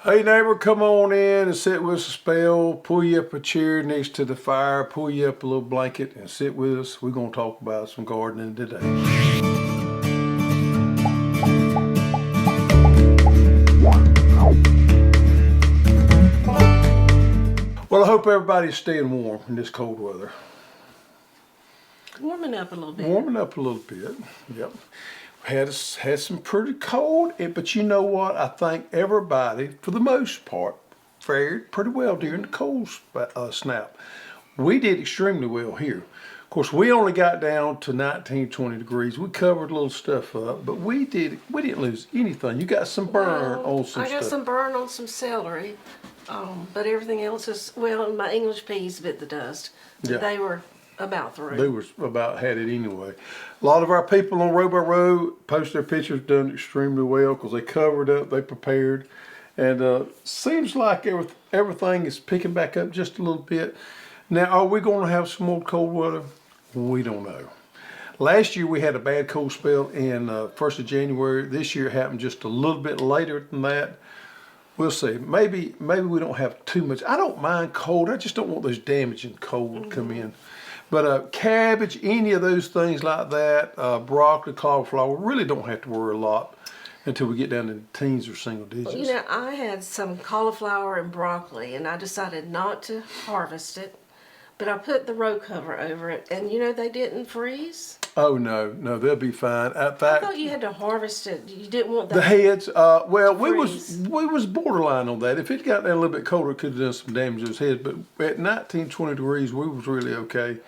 Hey neighbor, come on in and sit with us a spell. Pull you up a chair next to the fire, pull you up a little blanket and sit with us. We're going to talk about some gardening today. Well, I hope everybody's staying warm in this cold weather. Warming up a little bit. Warming up a little bit, yep. Had some pretty cold, but you know what? I think everybody, for the most part, fared pretty well during the cold snap. We did extremely well here. Of course, we only got down to 19, 20 degrees. We covered a little stuff up, but we didn't lose anything. You got some burn on some stuff. I got some burn on some celery, but everything else is, well, my English peas bit the dust. Yeah. They were about through. They was about had it anyway. A lot of our people on Row by Row post their pictures, done extremely well because they covered up, they prepared, and seems like everything is picking back up just a little bit. Now, are we going to have some more cold weather? We don't know. Last year we had a bad cold spell in 1st of January. This year it happened just a little bit later than that. We'll see. Maybe we don't have too much. I don't mind cold. I just don't want those damaging cold to come in. But cabbage, any of those things like that, broccoli, cauliflower, really don't have to worry a lot until we get down to teens or single digits. You know, I had some cauliflower and broccoli, and I decided not to harvest it, but I put the row cover over it, and you know, they didn't freeze. Oh, no, they'll be fine. In fact, I thought you had to harvest it. You didn't want the heads. Well, we freeze. was borderline on that. If it got down a little bit colder, it could have done some damage to those heads. But at 19, 20 degrees, we was really okay.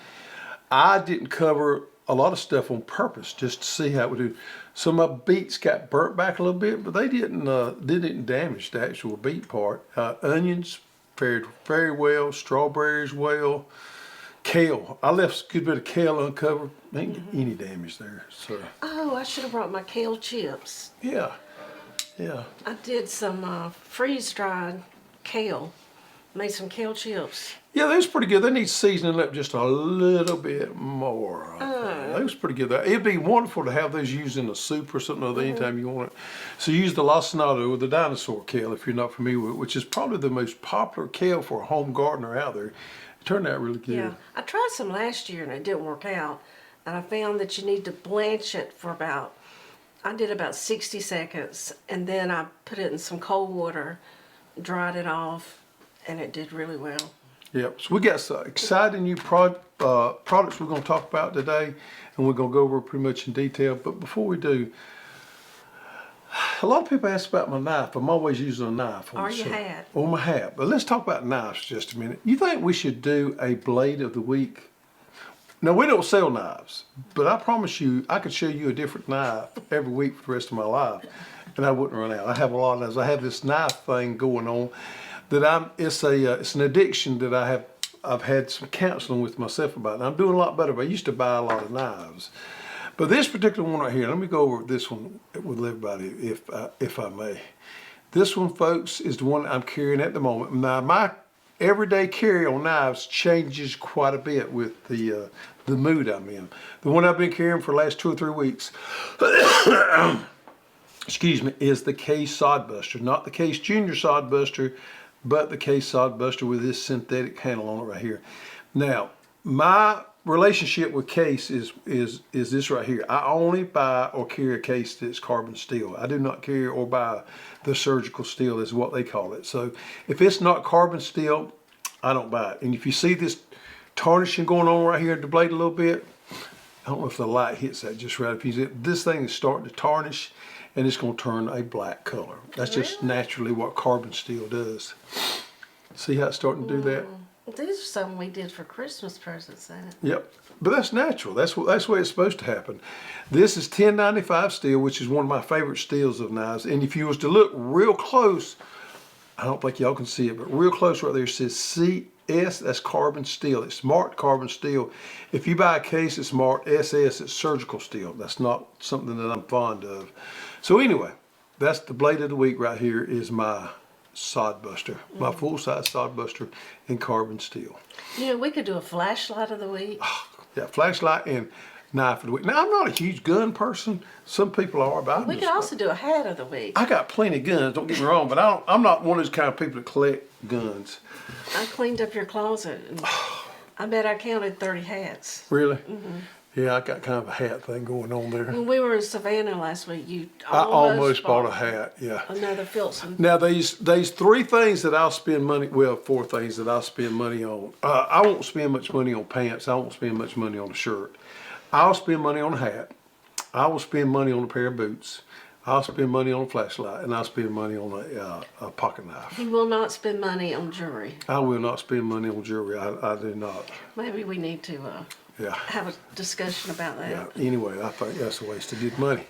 I didn't cover a lot of stuff on purpose just to see how it would do. Some of my beets got burnt back a little bit, but they didn't damage the actual beet part. Onions fared very well. Strawberries well. Kale, I left a good bit of kale uncovered. Ain't any damage there. So. Oh, I should have brought my kale chips. Yeah. I did some freeze-dried kale. Made some kale chips. Yeah, they was pretty good. They need seasoning up just a little bit more. They was pretty good. It'd be wonderful to have those used in a soup or something other anytime you want it. So use the lacinato or the dinosaur kale if you're not familiar with it, which is probably the most popular kale for a home gardener out there. It turned out really good. Yeah, I tried some last year and it didn't work out. And I found that you need to blanch it for I did about 60 seconds. And then I put it in some cold water, dried it off, and it did really well. Yep, so we got some exciting new products we're going to talk about today, and we're going to go over pretty much in detail. But before we do, a lot of people ask about my knife. I'm always using a knife. Or your hat. Or my hat. But let's talk about knives just a minute. You think we should do a blade of the week? Now, we don't sell knives, but I promise you, I could show you a different knife every week for the rest of my life, and I wouldn't run out. I have a lot of knives. I have this knife thing going on that it's an addiction that I've had some counseling with myself about. And I'm doing a lot better, but I used to buy a lot of knives. But this particular one right here, let me go over this one with everybody if I may. This one, folks, is the one I'm carrying at the moment. Now, my everyday carry on knives changes quite a bit with the mood I'm in. The one I've been carrying for the last 2 or 3 weeks, excuse me, is the Case Sodbuster, not the Case Junior Sodbuster, but the Case Sodbuster with this synthetic handle on it right here. Now, my relationship with Case is this right here. I only buy or carry a case that's carbon steel. I do not carry or buy the surgical steel, is what they call it. So if it's not carbon steel, I don't buy it. And if you see this tarnishing going on right here at the blade a little bit, I don't know if the light hits that just right. This thing is starting to tarnish, and it's going to turn a black color. That's just naturally what carbon steel does. See how it's starting to do that? These are some we did for Christmas presents, ain't it? Yep, but that's natural. That's the way it's supposed to happen. This is 1095 steel, which is one of my favorite steels of knives. And if you was to look real close, I don't think y'all can see it, but real close right there, it says CS, that's carbon steel. It's marked carbon steel. If you buy a case, it's marked SS, it's surgical steel. That's not something that I'm fond of. So anyway, that's the blade of the week right here is my Sodbuster, my full-size Sodbuster in carbon steel. You know, we could do a flashlight of the week. Yeah, flashlight, and knife of the week. Now, I'm not a huge gun person. Some people are, but I'm We could also do a hat of the week. I got plenty of guns, don't get me wrong, but I'm not one of those kind of people that collect guns. I cleaned up your closet. And I bet I counted 30 hats. Really? Yeah, I got kind of a hat thing going on there. When we were in Savannah last week, you I almost bought a hat, yeah. Another Filson. Now, these 3 things that I'll spend money, well, 4 things that I'll spend money on. I won't spend much money on pants. I won't spend much money on a shirt. I'll spend money on a hat. I will spend money on a pair of boots. I'll spend money on a flashlight, and I'll spend money on a pocket knife. He will not spend money on jewelry. I will not spend money on jewelry. I do not. Maybe we need to have a discussion about that. Yeah. Anyway, I think that's a waste of good money.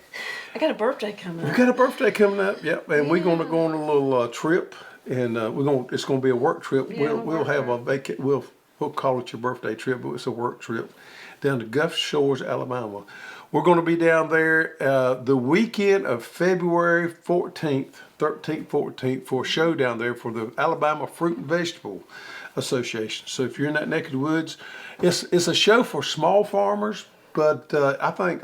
I got a birthday coming up. We got a birthday coming up. Yep, and we're going to go on a little trip, and it's going to be a work trip. Yeah, we'll have a we'll call it your birthday trip, but it's a work trip down to Gulf Shores, Alabama. We're going to be down there the weekend of February 14th, 13th, 14th for a show down there for the Alabama Fruit and Vegetable Association. So if you're in that neck of the woods, it's a show for small farmers, but I think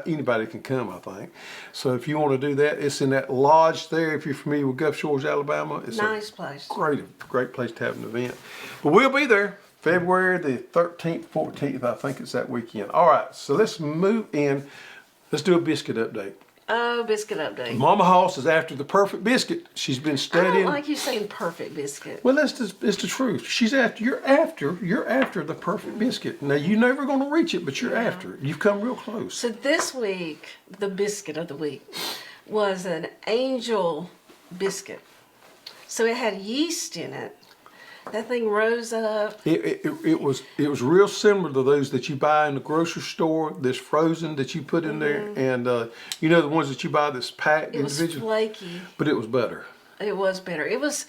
anybody can come, I think. So if you want to do that, it's in that lodge there. If you're familiar with Gulf Shores, Alabama, it's nice place. Great place to have an event. But we'll be there. February the 13th, 14th, I think it's that weekend. All right, so let's move in. Let's do a biscuit update. Oh, biscuit update. Mama Hoss is after the perfect biscuit. She's been I studying. don't like you saying perfect biscuit. Well, it's the truth. You're after the perfect biscuit. Now, you're never going to reach it, but you're after it. You've come real close. So this week, the biscuit of the week was an angel biscuit. So it had yeast in it. That thing rose up. It was real similar to those that you buy in the grocery store. That's frozen that you put in there, and the ones that you buy that's packed individually. It was flaky. But it was better. It was better. It was.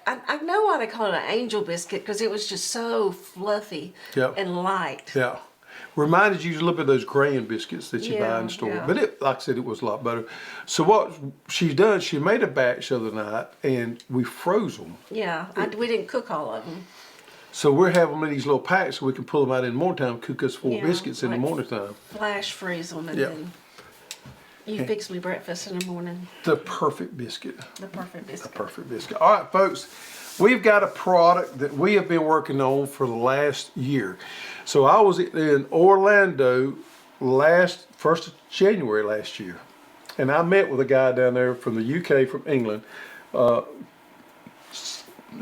I know why they call it an angel biscuit because it was just so fluffy and light. Yeah. Reminded you a little bit of those grain biscuits that you buy in the store. Yeah. But like I said, it was a lot better. So what she's done, she made a batch the other night, and we froze them. Yeah, we didn't cook all of them. So we're having them in these little packs so we can pull them out in the morning time, cook us 4 biscuits in the morning time. Flash freeze them, and then you fix me breakfast in the morning. The perfect biscuit. The perfect biscuit. The perfect biscuit. All right, folks. We've got a product that we have been working on for the last year. So I was in Orlando 1st of January last year, and I met with a guy down there from the UK, from England.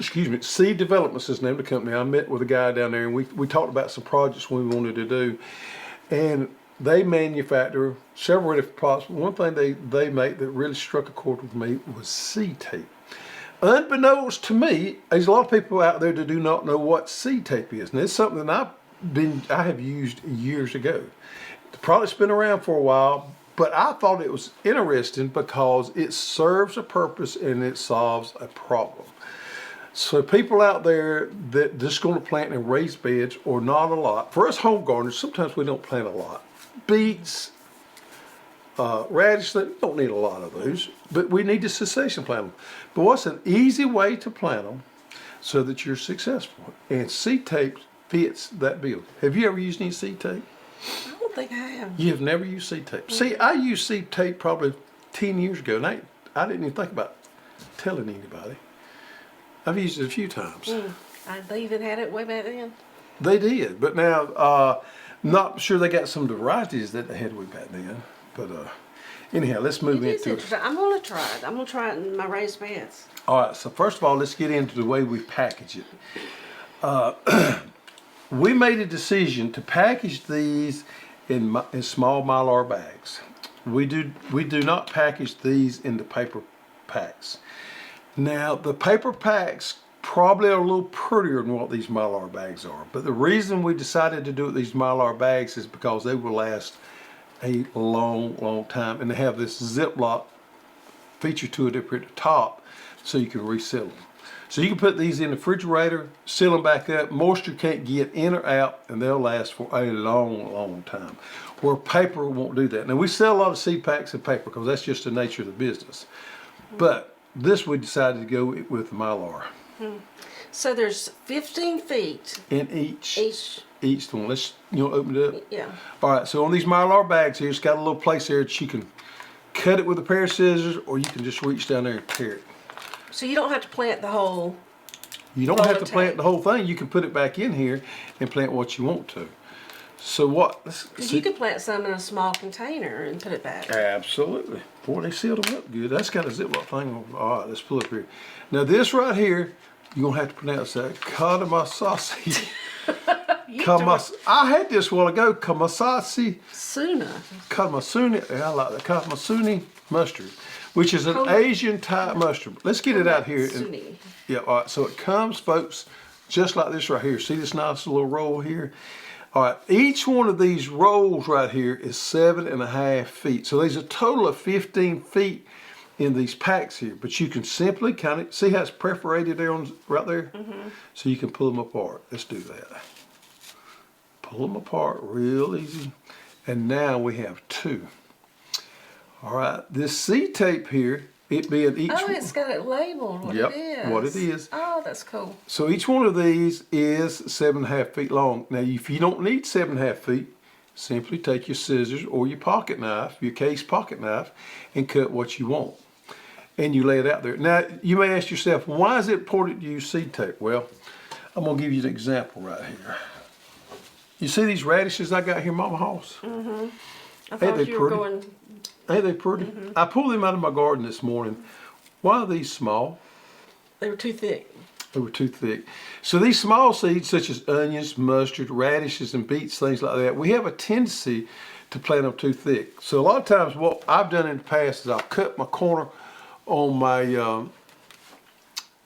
Seed Development's his name of the company. I met with a guy down there, and we talked about some projects we wanted to do. And they manufacture several different products. One thing they make that really struck a chord with me was seed tape. Unbeknownst to me, there's a lot of people out there that do not know what seed tape is. And it's something that I have used years ago. The product's been around for a while, but I thought it was interesting because it serves a purpose and it solves a problem. So people out there that just going to plant in raised beds or not a lot. For us home gardeners, sometimes we don't plant a lot. Beets, radish, they don't need a lot of those, but we need to succession plant them. But what's an easy way to plant them so that you're successful? And seed tape fits that bill. Have you ever used any seed tape? I don't think I have. You have never used seed tape. See, I used seed tape probably 10 years ago, and I didn't even think about telling anybody. I've used it a few times. They even had it way back then. They did, but now, not sure they got some of the varieties that they had way back then. But anyhow, let's move into it. I'm going to try it. I'm going to try it in my raised beds. All right, so first of all, let's get into the way we package it. We made a decision to package these in small Mylar bags. We do not package these into paper packs. Now, the paper packs probably are a little prettier than what these Mylar bags are. But the reason we decided to do it these Mylar bags is because they will last a long time, and they have this Ziploc feature to it up here at the top so you can reseal them. So you can put these in the refrigerator, seal them back up, moisture can't get in or out, and they'll last for a long time. Where paper won't do that. Now we sell a lot of seed packs in paper because that's just the nature of the business. But this we decided to go with Mylar. So there's 15 feet in each each. one. Let's open it up. Yeah. All right, so on these Mylar bags here, it's got a little place there that you can cut it with a pair of scissors, or you can just reach down there and tear it. So you don't have to plant the whole. You don't roll have of to plant tape. the whole thing. You can put it back in here and plant what you want to. So what? You could plant some in a small container and put it back. Absolutely. Boy, they sealed them up good. That's got a Ziploc thing on. All right, let's pull up here. Now this right here, you're going to have to pronounce that. Kamasasi. I had this a while ago. Kamasasi. Kamasuni. I like that. Kamasuni mustard, which is an Asian type mustard. Let's get it out here. Yeah, all right. So it comes, folks, just like this right here. See this nice little roll here? All right, each one of these rolls right here is 7.5 feet. So there's a total of 15 feet in these packs here. But you can simply kind of, see how it's perforated there right there? So you can pull them apart. Let's do that. Pull them apart real easy. And now we have 2. All right, this seed tape here, it being each Oh, it's got it labeled what it is. What it is. Oh, that's cool. So each one of these is 7.5 feet long. Now, if you don't need 7.5 feet, simply take your scissors or your pocket knife, your case pocket knife, and cut what you want. And you lay it out there. Now, you may ask yourself, why is it important to use seed tape? Well, I'm going to give you an example right here. You see these radishes I got here, Mama Hoss? I thought you were going. Ain't they pretty? I pulled them out of my garden this morning. Why are these small? They were too thick. They were too thick. So these small seeds, such as onions, mustard, radishes, and beets, things like that, we have a tendency to plant them too thick. So a lot of times what I've done in the past is I've cut my corner on my,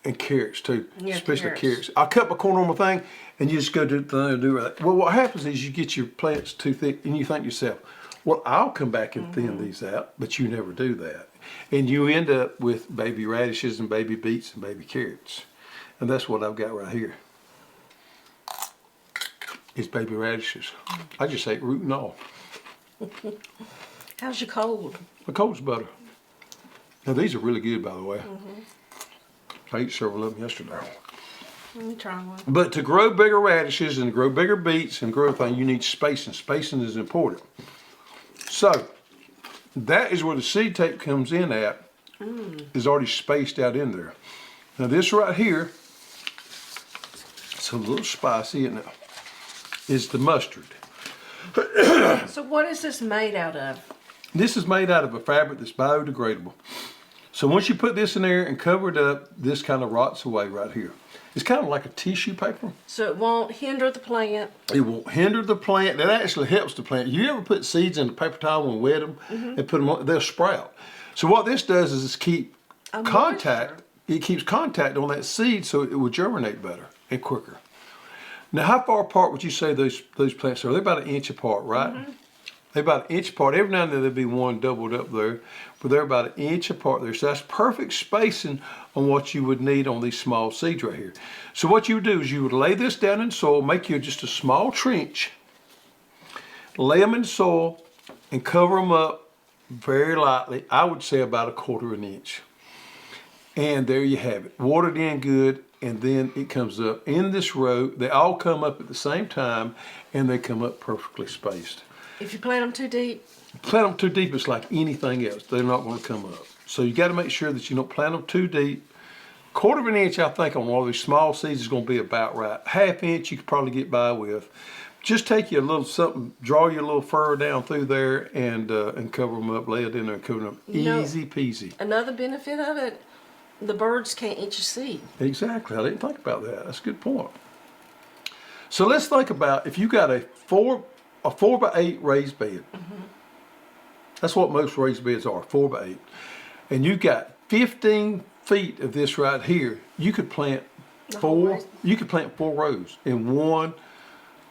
and carrots too, Yeah, especially carrots. I cut my corner on my thing, and you just go do the thing and do right. Well, what happens is you get your plants too thick, and you think to yourself, well, I'll come back and thin these out, but you never do that. And you end up with baby radishes and baby beets and baby carrots. And that's what I've got right here. It's baby radishes. I just ate root and all. How's your cold? My cold's better. Now these are really good, by the way. I ate several of them yesterday. Let me try one. But to grow bigger radishes and grow bigger beets and grow everything, you need spacing. Spacing is important. So that is where the seed tape comes in at. Is already spaced out in there. Now this right here, it's a little spicy, isn't it? Is the mustard. So what is this made out of? This is made out of a fabric that's biodegradable. So once you put this in there and cover it up, this kind of rots away right here. It's kind of like a tissue paper. So it won't hinder the plant. It won't hinder the plant. It actually helps the plant. You ever put seeds in a paper towel and wet them and put them on, they'll sprout. So what this does is keep contact. Moisture. It keeps contact on that seed so it will germinate better and quicker. Now, how far apart would you say those plants are? They're about 1 inch apart, right? They're about 1 inch apart. Every now and then there'll be one doubled up there, but they're about 1 inch apart there. So that's perfect spacing on what you would need on these small seeds right here. So what you would do is you would lay this down in soil, make you just a small trench, lay them in soil, and cover them up very lightly. I would say about 1/4 inch. And there you have it. Watered in good, and then it comes up in this row. They all come up at the same time, and they come up perfectly spaced. If you plant them too deep. Plant them too deep, it's like anything else. They're not going to come up. So you got to make sure that you don't plant them too deep. 1/4 inch, I think, on all these small seeds is going to be about right. 1/2 inch, you could probably get by with. Just take you a little something, draw your little fur down through there, and cover them up, lay it in there, and cover them up. Easy peasy. Another benefit of it, the birds can't eat your seed. Exactly. I didn't think about that. That's a good point. So let's think about if you got a 4x8 raised bed. That's what most raised beds are, 4x8. And you've got 15 feet of this right here. You could plant four rows in one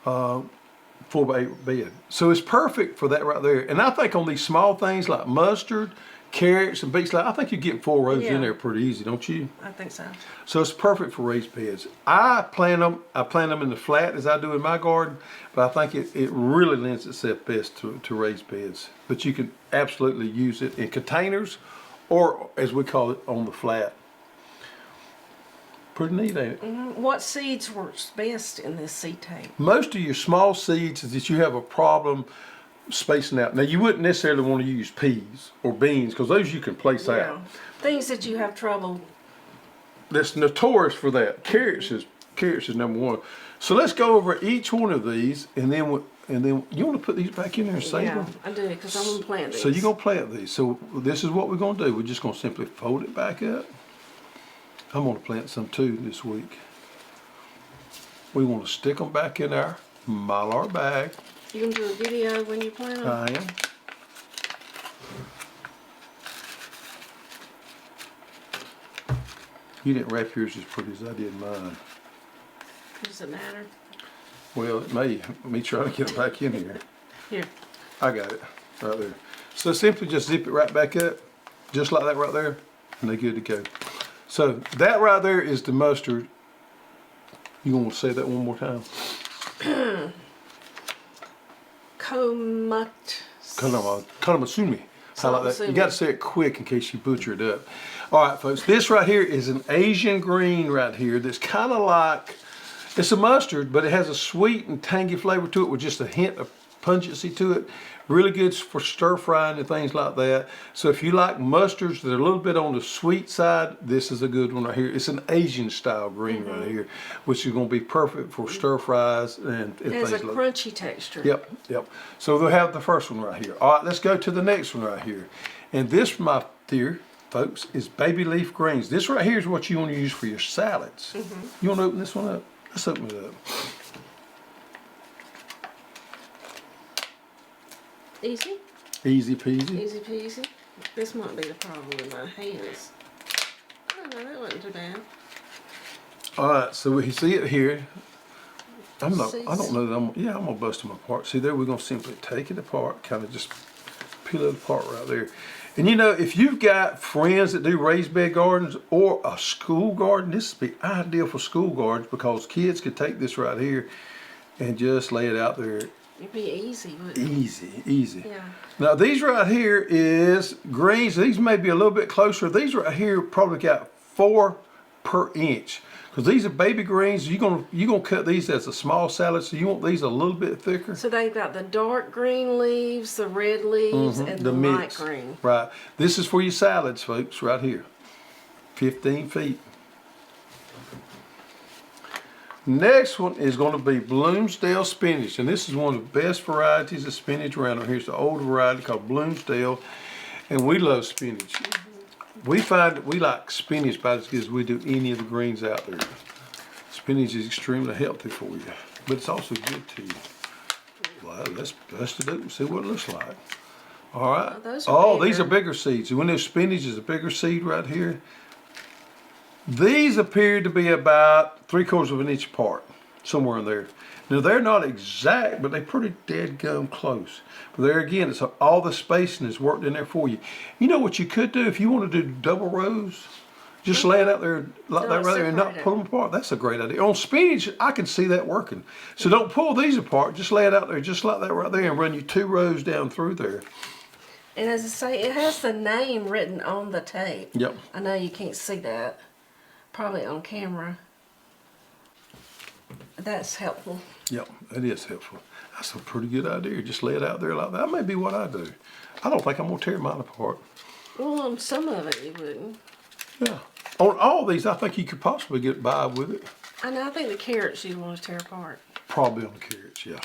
4x8 bed. So it's perfect for that right there. And I think on these small things like mustard, carrots, and beets, I think you get 4 rows in there pretty easy, don't you? I think so. So it's perfect for raised beds. I plant them in the flat as I do in my garden, but I think it really lends itself best to raised beds. But you can absolutely use it in containers, or as we call it, on the flat. Pretty neat, ain't it? What seeds works best in this seed tape? Most of your small seeds is that you have a problem spacing out. Now, you wouldn't necessarily want to use peas or beans because those you can place Yeah. out. Things that you have trouble. That's notorious for that. Carrots is number one. So let's go over each one of these, and then you want to put these back in there and save Yeah, them. I do because I'm gonna plant these. So you're gonna plant these. So this is what we're gonna do. We're just gonna simply fold it back up. I'm gonna plant some too this week. We want to stick them back in our Mylar bag. You gonna do a video when you plant them? I am. You didn't wrap yours as pretty as I did mine. Does it matter? Well, it may. Me trying to get it back in here. Here. I got it right there. So simply just zip it right back up, just like that right there, and they're good to go. So that right there is the mustard. You want to say that one more time? Kanamasumi. I like that. You got to say it quick in case you butcher it up. All right, folks. This right here is an Asian green right here. That's kind of like, it's a mustard, but it has a sweet and tangy flavor to it with just a hint of pungency to it. Really good for stir frying and things like that. So if you like mustards that are a little bit on the sweet side, this is a good one right here. It's an Asian style green right here, which is going to be perfect for stir fries and It things has a like that. crunchy texture. Yep. So they'll have the first one right here. All right, let's go to the next one right here. And this, my dear folks, is baby leaf greens. This right here is what you want to use for your salads. You want to open this one up? Let's open it up. Easy? Easy peasy. Easy peasy. This might be the problem with my hands. Oh no, that wasn't too bad. All right, so we see it here. I don't know that I'm gonna bust them apart. See there, we're gonna simply take it apart, kind of just peel it apart right there. And you know, if you've got friends that do raised bed gardens or a school garden, this would be ideal for school gardens because kids could take this right here and just lay it out there. It'd be easy, wouldn't it? Easy. Yeah. Now these right here is greens. These may be a little bit closer. These right here probably got 4 per inch. Because these are baby greens. You're gonna cut these as a small salad, so you want these a little bit thicker. So they've got the dark green leaves, the red leaves, and the light mix. green. Right. This is for your salads, folks, right here. 15 feet. Next one is going to be Bloomsdale spinach, and this is one of the best varieties of spinach around here. Here's the older variety called Bloomsdale, and we love spinach. We find that we like spinach about as good as we do any of the greens out there. Spinach is extremely healthy for you, but it's also good to you. Well, let's bust it up and see what it looks like. All right. These are bigger seeds. When there's spinach is a bigger seed right here. These appear to be about 3/4 of an inch apart, somewhere in there. Now they're not exact, but they're pretty dead gum close. But there again, it's all the spacing is worked in there for you. You know what you could do if you want to do double rows? Just lay it out there like that right there and not pull them apart. That's a great idea. On spinach, I can see that working. So don't pull these apart. Just lay it out there just like that right there and run you 2 rows down through there. And as I say, it has the name written on the tape. Yep. I know you can't see that, probably on camera. That's helpful. Yep, that is helpful. That's a pretty good idea. Just lay it out there like that. That may be what I do. I don't think I'm going to tear mine apart. Well, on some of it you wouldn't. Yeah. On all these, I think you could possibly get by with it. I know, I think the carrots you'd want to tear apart. Probably on the carrots, yeah.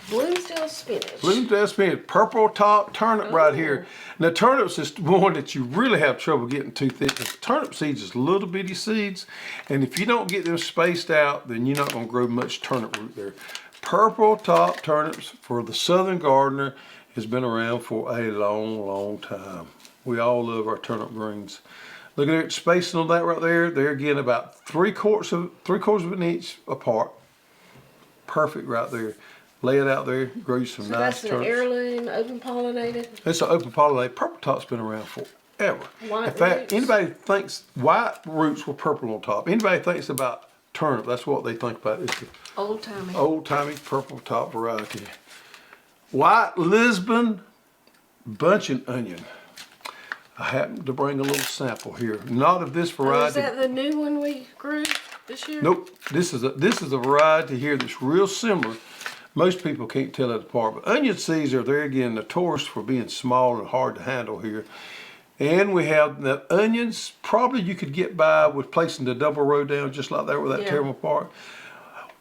Bloomsdale spinach. Bloomsdale spinach, purple top turnip right here. Now turnips is one that you really have trouble getting too thick. Turnip seeds is little bitty seeds, and if you don't get them spaced out, then you're not going to grow much turnip root there. Purple top turnips for the Southern gardener has been around for a long time. We all love our turnip greens. Look at it, spacing on that right there. They're again about 3/4 of an inch apart. Perfect right there. Lay it out there, grow you some nice turnips. That's an heirloom, open pollinated? It's an open pollinated. Purple top's been around forever. White In fact, roots? anybody thinks white roots were purple on top. Anybody thinks about turnip, that's what they think about. It's the Old-timey. old-timey purple top variety. White Lisbon bunching onion. I happened to bring a little sample here. Not of this Oh, variety. is that the new one we grew this year? Nope. This is a variety here that's real similar. Most people can't tell it apart. But onion seeds are there again notorious for being small and hard to handle here. And we have the onions. Probably you could get by with placing the double row down just like that without tearing them apart.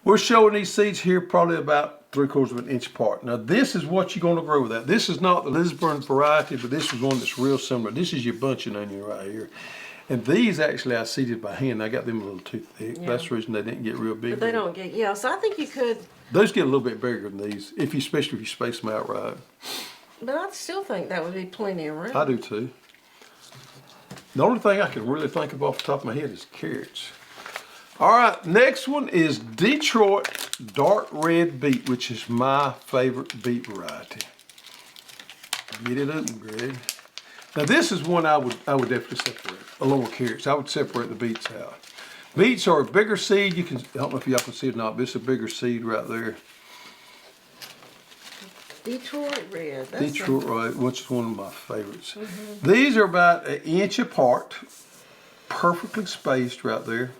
We're showing these seeds here probably about 3/4 of an inch apart. Now this is what you're going to grow with that. This is not the Lisbon variety, but this is one that's real similar. This is your bunching onion right here. And these actually I seeded by hand. I got them a little too thick. Yeah. That's the reason they didn't get real big. But they don't get, so I think you could, Those get a little bit bigger than these, especially if you space them out right. but I still think that would be plenty of room. I do too. The only thing I can really think of off the top of my head is carrots. All right, next one is Detroit dark red beet, which is my favorite beet variety. Get it open, Greg. Now this is one I would definitely separate, along with carrots. I would separate the beets out. Beets are a bigger seed. You can, I don't know if y'all can see it or not, but it's a bigger seed right there. Detroit red. Detroit red, which is one of my favorites. These are about an inch apart, perfectly spaced right there.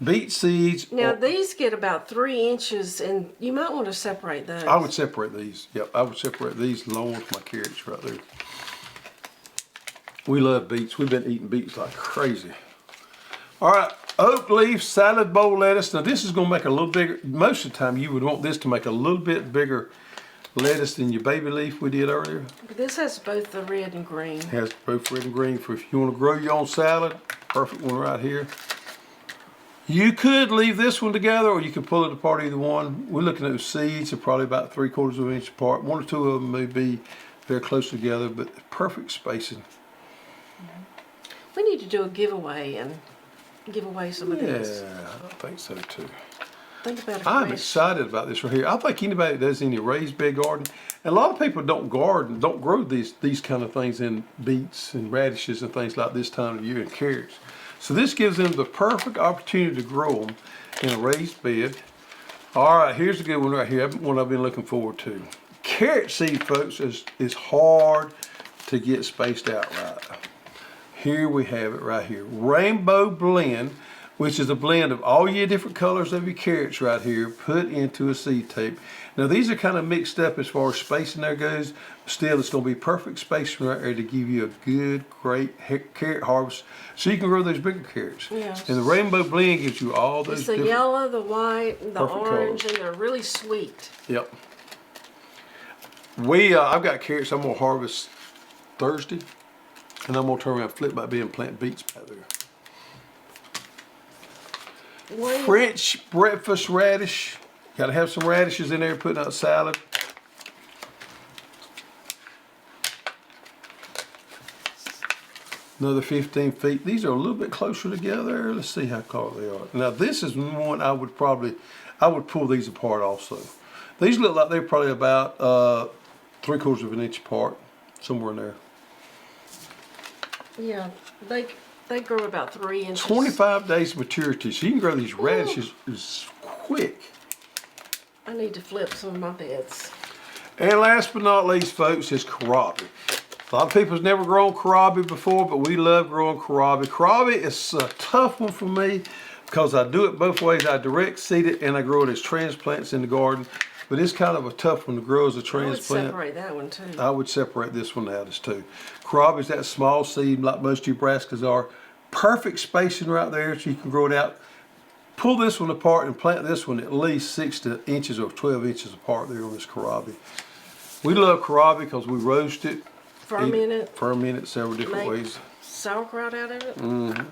Beet seeds. Now these get about 3 inches, and you might want to separate those. I would separate these. Yep, I would separate these along with my carrots right there. We love beets. We've been eating beets like crazy. All right, oak leaf salad bowl lettuce. Now this is going to make a little bigger. Most of the time you would want this to make a little bit bigger lettuce than your baby leaf we did earlier. But this has both the red and green. It has both red and green. For if you want to grow your own salad, perfect one right here. You could leave this one together, or you could pull it apart, either one. We're looking at the seeds, are probably about 3/4 of an inch apart. 1 or 2 of them may be very close together, but perfect spacing. We need to do a giveaway and give away some of these. Yeah, I think so too. Think about it. I'm excited about this right here. I think anybody that does any raised bed garden, and a lot of people don't grow these kind of things in beets and radishes and things like this time of year, and carrots. So this gives them the perfect opportunity to grow them in a raised bed. All right, here's a good one right here, one I've been looking forward to. Carrot seed, folks, is hard to get spaced out right. Here we have it right here. Rainbow blend, which is a blend of all your different colors of your carrots right here, put into a seed tape. Now these are kind of mixed up as far as spacing there goes. Still, it's going to be perfect spacing right there to give you a good, great carrot harvest, so you can grow those bigger carrots. Yes. And the rainbow blend gives you all those It's the different yellow, the white, the perfect orange, colors. and they're really sweet. Yep. I've got carrots I'm going to harvest Thursday, and I'm going to turn around and flip by being plant beets back there. French breakfast radish. Got to have some radishes in there putting out salad. Another 15 feet. These are a little bit closer together. Let's see how close they are. Now this is one I would pull these apart also. These look like they're probably about 3/4 of an inch apart, somewhere in there. Yeah, they grow about 3 inches. 25 days maturity, so you can grow these radishes quick. I need to flip some of my beds. And last but not least, folks, is kohlrabi. A lot of people's never grown kohlrabi before, but we love growing kohlrabi. Kohlrabi is a tough one for me because I do it both ways. I direct seed it and I grow it as transplants in the garden. But it's kind of a tough one to grow as a transplant. I would separate that one too. I would separate this one out as two. Kohlrabi is that small seed like most of your brassicas are. Perfect spacing right there so you can grow it out. Pull this one apart and plant this one at least 6 inches or 12 inches apart there on this kohlrabi. We love kohlrabi because we roast it. Ferment it several different ways. Sauerkraut out of it. Mm-hmm.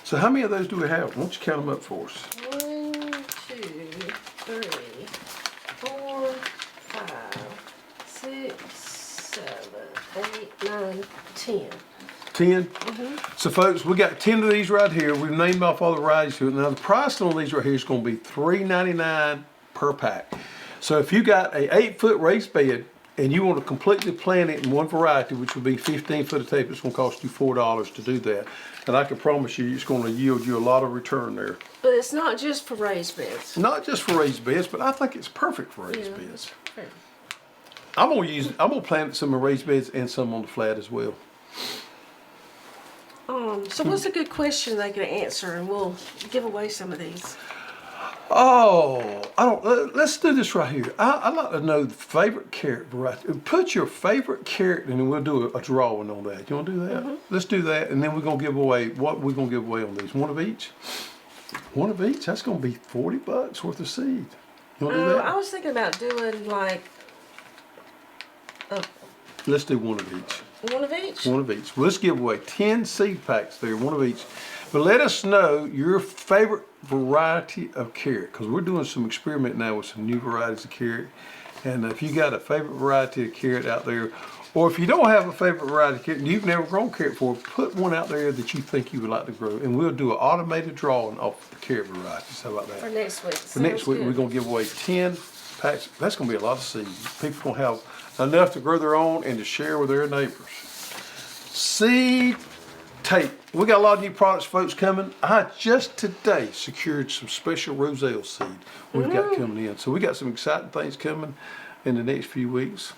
So how many of those do we have? Why don't you count them up for us? 1, 2, 3, 4, 5, 6, 7, 8, 9, 10. 10? Mm-hmm. So folks, we got 10 of these right here. We've named off all the varieties to it. Now the price on these right here is going to be $3.99 per pack. So if you got a 8-foot raised bed and you want to completely plant it in one variety, which would be 15 foot of tape, it's going to cost you $4 to do that. And I can promise you, it's going to yield you a lot of return there. But it's not just for raised beds. Not just for raised beds, but I think it's perfect for raised beds. Fair. I'm gonna plant some in raised beds and some on the flat as well. So what's a good question they can answer, and we'll give away some of these. Oh, I don't. Let's do this right here. I'd like to know the favorite carrot variety. Put your favorite carrot, and then we'll do a drawing on that. You want to do that? Let's do that, and then we're gonna give away what we're gonna give away on these. One of each. One of each. That's gonna be $40 worth of seed. You want to do that? I was thinking about doing like Let's do one of each. one of each. One of each. Well, let's give away 10 seed packs there, one of each. But let us know your favorite variety of carrot, because we're doing some experiment now with some new varieties of carrot. And if you got a favorite variety of carrot out there, or if you don't have a favorite variety of carrot and you've never grown carrot before, put one out there that you think you would like to grow, and we'll do an automated drawing off the carrot varieties. How about that? For next week. For next week, we're going to give away 10 packs. That's going to be a lot of seeds. People going to have enough to grow their own and to share with their neighbors. Seed tape. We got a lot of new products, folks, coming. I just today secured some special roselle seed we've got coming in. So we got some exciting things coming in the next few weeks,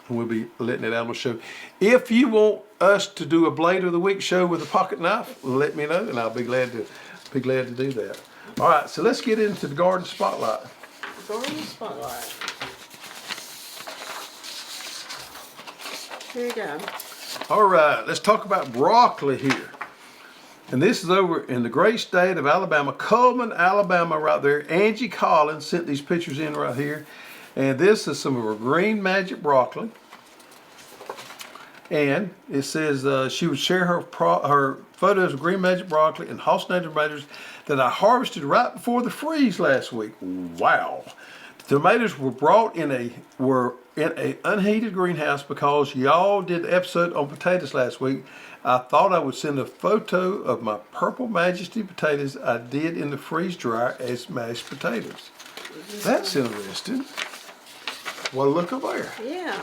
and we'll be letting it out on the show. If you want us to do a Blade of the Week show with a pocket knife, let me know, and I'll be glad to do that. All right, so let's get into the garden spotlight. Garden spotlight. Here you go. All right, let's talk about broccoli here. And this is over in the great state of Alabama, Coleman, Alabama, right there. Angie Collins sent these pictures in right here. And this is some of her green magic broccoli. And it says she would share her photos of green magic broccoli and House Native tomatoes that I harvested right before the freeze last week. Wow. The tomatoes were brought in a unheated greenhouse because y'all did the episode on potatoes last week. I thought I would send a photo of my Purple Majesty potatoes I did in the freeze dryer as mashed potatoes. That's interesting. Well, look up there. Yeah.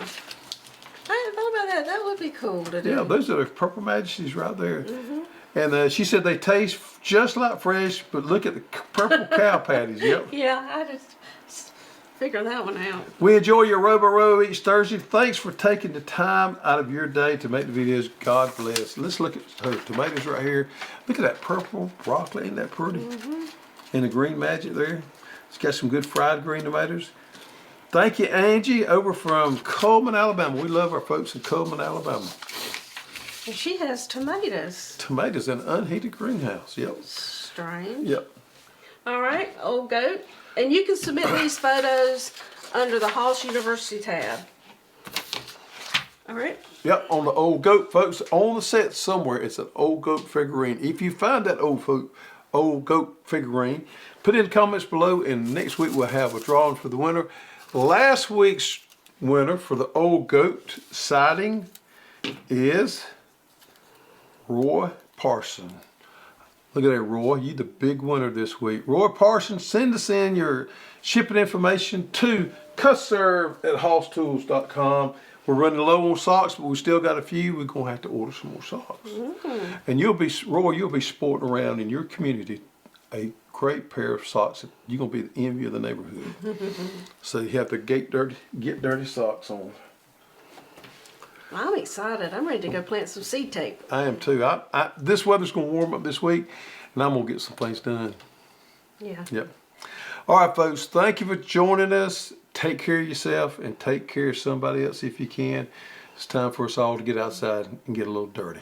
I hadn't thought about that. That would be cool to do. Yeah, those are the Purple Majesties right there. And she said they taste just like fresh, but look at the purple cow patties. Yep. Yeah, I just figure that one out. We enjoy your row each Thursday. Thanks for taking the time out of your day to make the videos. God bless. Let's look at her tomatoes right here. Look at that purple broccoli. Isn't that pretty? And the green magic there. It's got some good fried green tomatoes. Thank you, Angie, over from Coleman, Alabama. We love our folks in Coleman, Alabama. And she has tomatoes. Tomatoes in an unheated greenhouse. Yep. Strange. Yep. All right, old goat. And you can submit these photos under the Halls University tab. All right. Yep, on the old goat, folks. On the set somewhere, it's an old goat figurine. If you find that old goat figurine, put it in the comments below, and next week we'll have a drawing for the winner. Last week's winner for the old goat sighting is Roy Parson. Look at that, Roy. You the big winner this week. Roy Parsons, send us in your shipping information to custserve@hosstools.com. We're running low on socks, but we still got a few. We're going to have to order some more socks. And Roy, you'll be sporting around in your community a great pair of socks. You're going to be the envy of the neighborhood. So you have the get dirty socks on. I'm excited. I'm ready to go plant some seed tape. I am too. This weather's going to warm up this week, and I'm going to get some things done. Yeah. Yep. All right, folks. Thank you for joining us. Take care of yourself and take care of somebody else if you can. It's time for us all to get outside and get a little dirty.